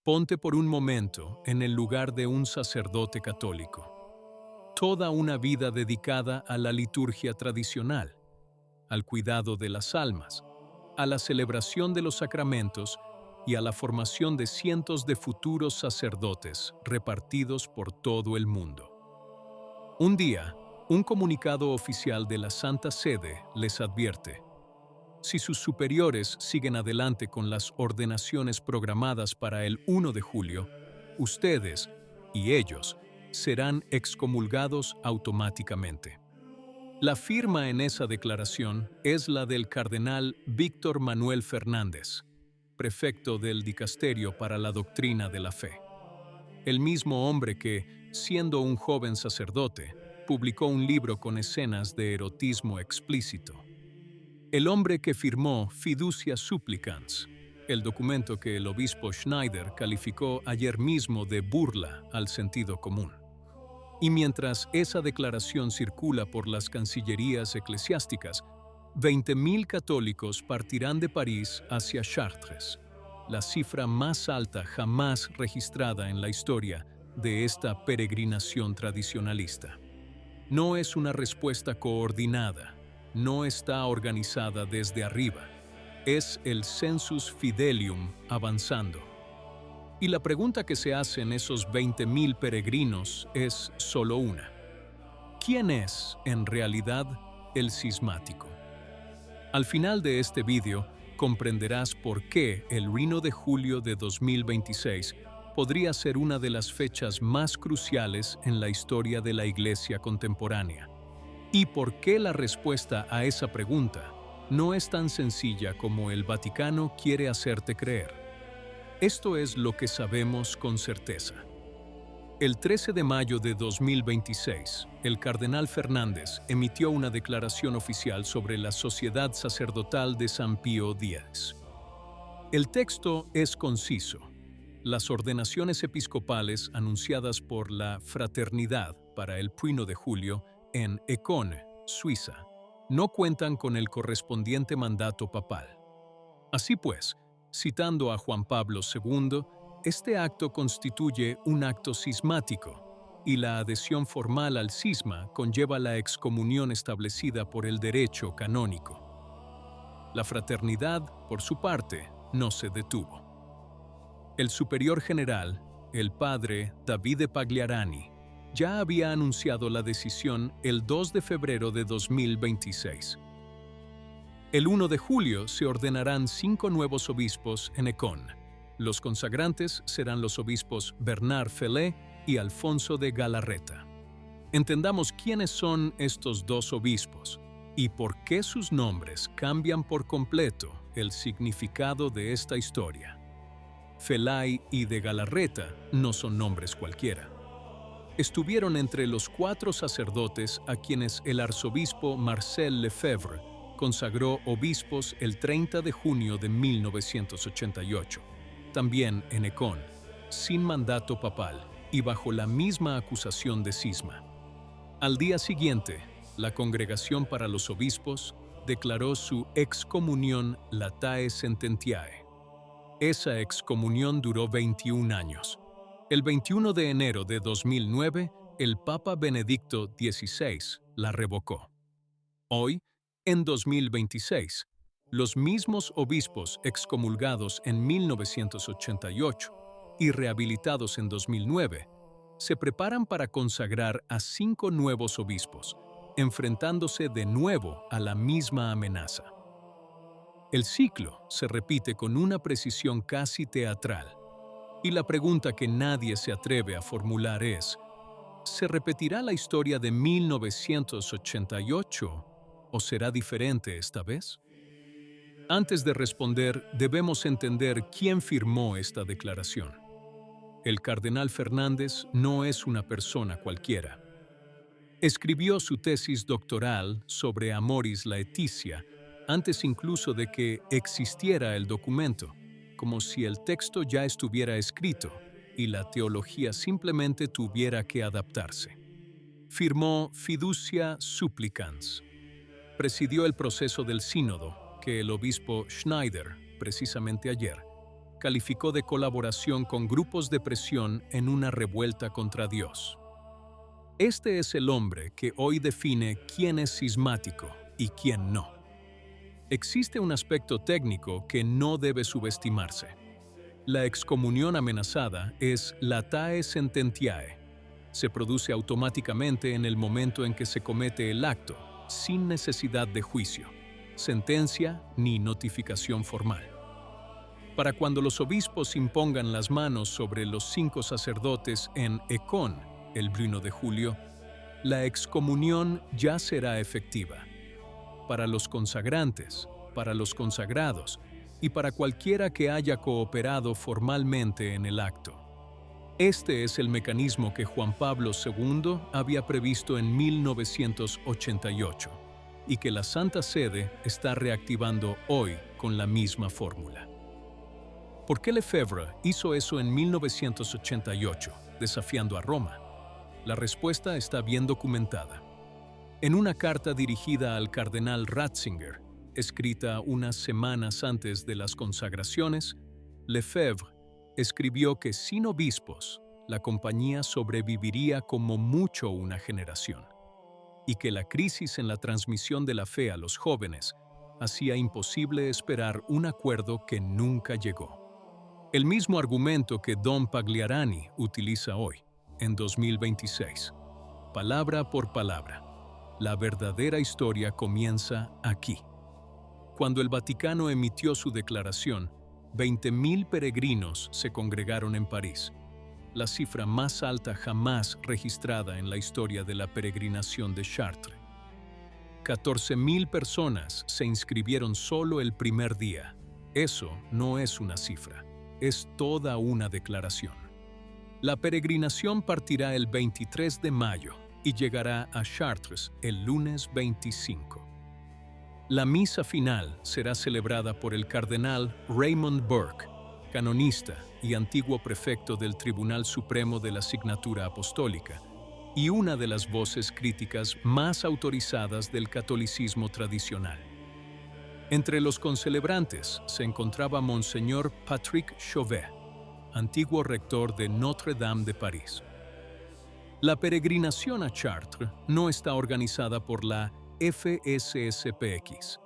Ponte por un momento en el lugar de un sacerdote católico. Toda una vida dedicada a la liturgia tradicional, al cuidado de las almas, a la celebración de los sacramentos y a la formación de cientos de futuros sacerdotes repartidos por todo el mundo. Un día, un comunicado oficial de la Santa Sede les advierte: si sus superiores siguen adelante con las ordenaciones programadas para el 1 de julio, ustedes y ellos serán excomulgados automáticamente. La firma en esa declaración es la del cardenal Víctor Manuel Fernández, prefecto del Dicasterio para la Doctrina de la Fe. El mismo hombre que, siendo un joven sacerdote, publicó un libro con escenas de erotismo explícito. El hombre que firmó Fiducia Supplicans, el documento que el obispo Schneider calificó ayer mismo de burla al sentido común. Y mientras esa declaración circula por las cancillerías eclesiásticas, 20.000 católicos partirán de París hacia Chartres, la cifra más alta jamás registrada en la historia de esta peregrinación tradicionalista. No es una respuesta coordinada, no está organizada desde arriba, es el sensus fidelium avanzando. Y la pregunta que se hacen esos 20.000 peregrinos es solo una: ¿quién es, en realidad, el cismático? Al final de este vídeo, comprenderás por qué el 1 de julio de 2026 podría ser una de las fechas más cruciales en la historia de la Iglesia contemporánea, y por qué la respuesta a esa pregunta no es tan sencilla como el Vaticano quiere hacerte creer. Esto es lo que sabemos con certeza. El 13 de mayo de 2026, el cardenal Fernández emitió una declaración oficial sobre la Sociedad Sacerdotal de San Pío X. El texto es conciso. Las ordenaciones episcopales anunciadas por la Fraternidad para el 1 de julio en Écone, Suiza, no cuentan con el correspondiente mandato papal. Así pues, citando a Juan Pablo II, este acto constituye un acto cismático, y la adhesión formal al cisma conlleva la excomunión establecida por el derecho canónico. La fraternidad, por su parte, no se detuvo. El superior general, el padre Davide Pagliarani, ya había anunciado la decisión el 2 de febrero de 2026. El 1 de julio se ordenarán 5 nuevos obispos en Écone. Los consagrantes serán los obispos Bernard Fellet y Alfonso de Galarreta. Entendamos quiénes son estos dos obispos y por qué sus nombres cambian por completo el significado de esta historia. Felay y de Galarreta no son nombres cualquiera. Estuvieron entre los 4 sacerdotes a quienes el arzobispo Marcel Lefebvre consagró obispos el 30 de junio de 1988, también en Écone, sin mandato papal y bajo la misma acusación de cisma. Al día siguiente, la Congregación para los Obispos declaró su excomunión latae sententiae. Esa excomunión duró 21 años. El 21 de enero de 2009, el Papa Benedicto XVI la revocó. Hoy, en 2026, los mismos obispos excomulgados en 1988 y rehabilitados en 2009 se preparan para consagrar a 5 nuevos obispos, enfrentándose de nuevo a la misma amenaza. El ciclo se repite con una precisión casi teatral, y la pregunta que nadie se atreve a formular es: ¿se repetirá la historia de 1988 o será diferente esta vez? Antes de responder, debemos entender quién firmó esta declaración. El cardenal Fernández no es una persona cualquiera. Escribió su tesis doctoral sobre Amoris Laetitia antes incluso de que existiera el documento, como si el texto ya estuviera escrito y la teología simplemente tuviera que adaptarse. Firmó Fiducia Supplicans. Presidió el proceso del sínodo que el obispo Schneider, precisamente ayer, calificó de colaboración con grupos de presión en una revuelta contra Dios. Este es el hombre que hoy define quién es cismático y quién no. Existe un aspecto técnico que no debe subestimarse. La excomunión amenazada es latae sententiae. Se produce automáticamente en el momento en que se comete el acto, sin necesidad de juicio, sentencia ni notificación formal. Para cuando los obispos impongan las manos sobre los 5 sacerdotes en Ecón, el 1 de julio, la excomunión ya será efectiva. Para los consagrantes, para los consagrados y para cualquiera que haya cooperado formalmente en el acto. Este es el mecanismo que Juan Pablo II había previsto en 1988 y que la Santa Sede está reactivando hoy con la misma fórmula. ¿Por qué Lefebvre hizo eso en 1988, desafiando a Roma? La respuesta está bien documentada. En una carta dirigida al cardenal Ratzinger, escrita unas semanas antes de las consagraciones, Lefebvre escribió que sin obispos, la compañía sobreviviría como mucho una generación, y que la crisis en la transmisión de la fe a los jóvenes hacía imposible esperar un acuerdo que nunca llegó. El mismo argumento que Don Pagliarani utiliza hoy, en 2026. Palabra por palabra. La verdadera historia comienza aquí. Cuando el Vaticano emitió su declaración, 20.000 peregrinos se congregaron en París, la cifra más alta jamás registrada en la historia de la peregrinación de Chartres. 14.000 personas se inscribieron solo el primer día. Eso no es una cifra, es toda una declaración. La peregrinación partirá el 23 de mayo y llegará a Chartres el lunes 25. La misa final será celebrada por el cardenal Raymond Burke, canonista y antiguo prefecto del Tribunal Supremo de la Signatura Apostólica, y una de las voces críticas más autorizadas del catolicismo tradicional. Entre los concelebrantes se encontraba Monseñor Patrick Chauvet, antiguo rector de Notre-Dame de París. La peregrinación a Chartres no está organizada por la FSSPX.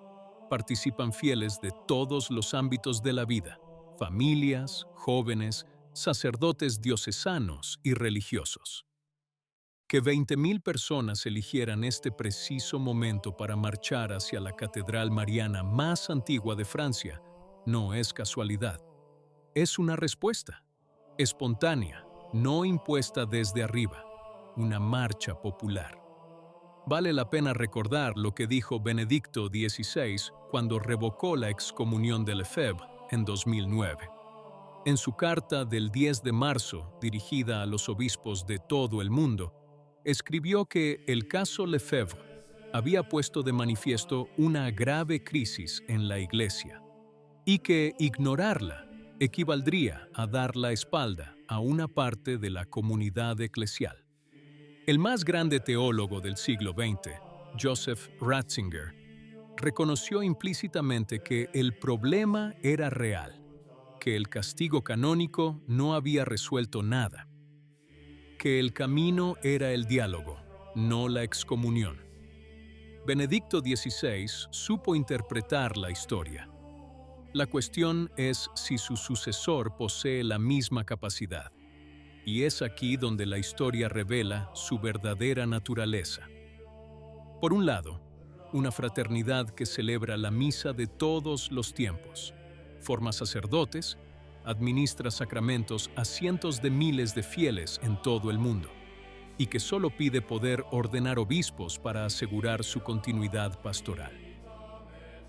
Participan fieles de todos los ámbitos de la vida, familias, jóvenes, sacerdotes diocesanos y religiosos. Que 20.000 personas eligieran este preciso momento para marchar hacia la catedral mariana más antigua de Francia no es casualidad. Es una respuesta, espontánea, no impuesta desde arriba, una marcha popular. Vale la pena recordar lo que dijo Benedicto XVI cuando revocó la excomunión de Lefebvre en 2009. En su carta del 10 de marzo, dirigida a los obispos de todo el mundo, escribió que el caso Lefebvre había puesto de manifiesto una grave crisis en la Iglesia y que ignorarla equivaldría a dar la espalda a una parte de la comunidad eclesial. El más grande teólogo del siglo XX, Joseph Ratzinger, reconoció implícitamente que el problema era real, que el castigo canónico no había resuelto nada, que el camino era el diálogo, no la excomunión. Benedicto XVI supo interpretar la historia. La cuestión es si su sucesor posee la misma capacidad. Y es aquí donde la historia revela su verdadera naturaleza. Por un lado, una fraternidad que celebra la misa de todos los tiempos, forma sacerdotes, administra sacramentos a cientos de miles de fieles en todo el mundo, y que solo pide poder ordenar obispos para asegurar su continuidad pastoral.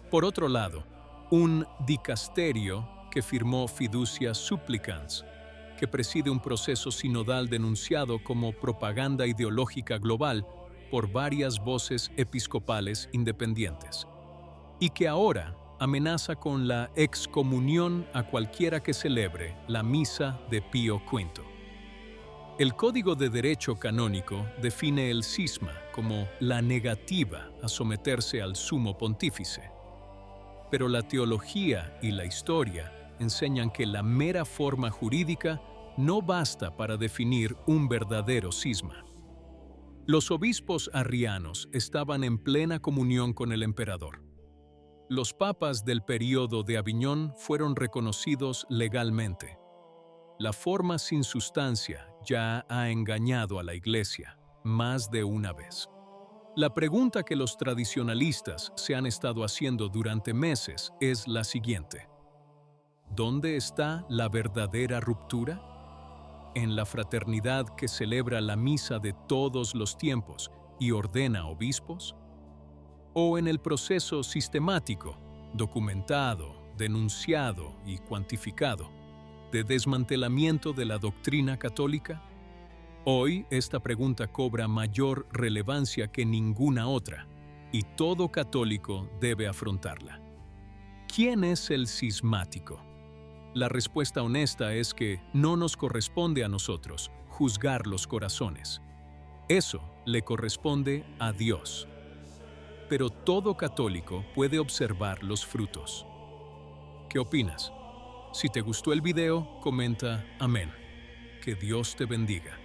Por otro lado, un dicasterio que firmó Fiducia Supplicans, que preside un proceso sinodal denunciado como propaganda ideológica global por varias voces episcopales independientes, y que ahora amenaza con la excomunión a cualquiera que celebre la misa de Pío V. El Código de Derecho Canónico define el cisma como la negativa a someterse al sumo pontífice, pero la teología y la historia enseñan que la mera forma jurídica no basta para definir un verdadero cisma. Los obispos arrianos estaban en plena comunión con el emperador. Los papas del período de Aviñón fueron reconocidos legalmente. La forma sin sustancia ya ha engañado a la Iglesia más de una vez. La pregunta que los tradicionalistas se han estado haciendo durante meses es la siguiente: ¿dónde está la verdadera ruptura? ¿En la fraternidad que celebra la misa de todos los tiempos y ordena obispos? ¿O en el proceso sistemático, documentado, denunciado y cuantificado de desmantelamiento de la doctrina católica? Hoy esta pregunta cobra mayor relevancia que ninguna otra, y todo católico debe afrontarla. ¿Quién es el cismático? La respuesta honesta es que no nos corresponde a nosotros juzgar los corazones. Eso le corresponde a Dios. Pero todo católico puede observar los frutos. ¿Qué opinas? Si te gustó el video, comenta amén. Que Dios te bendiga.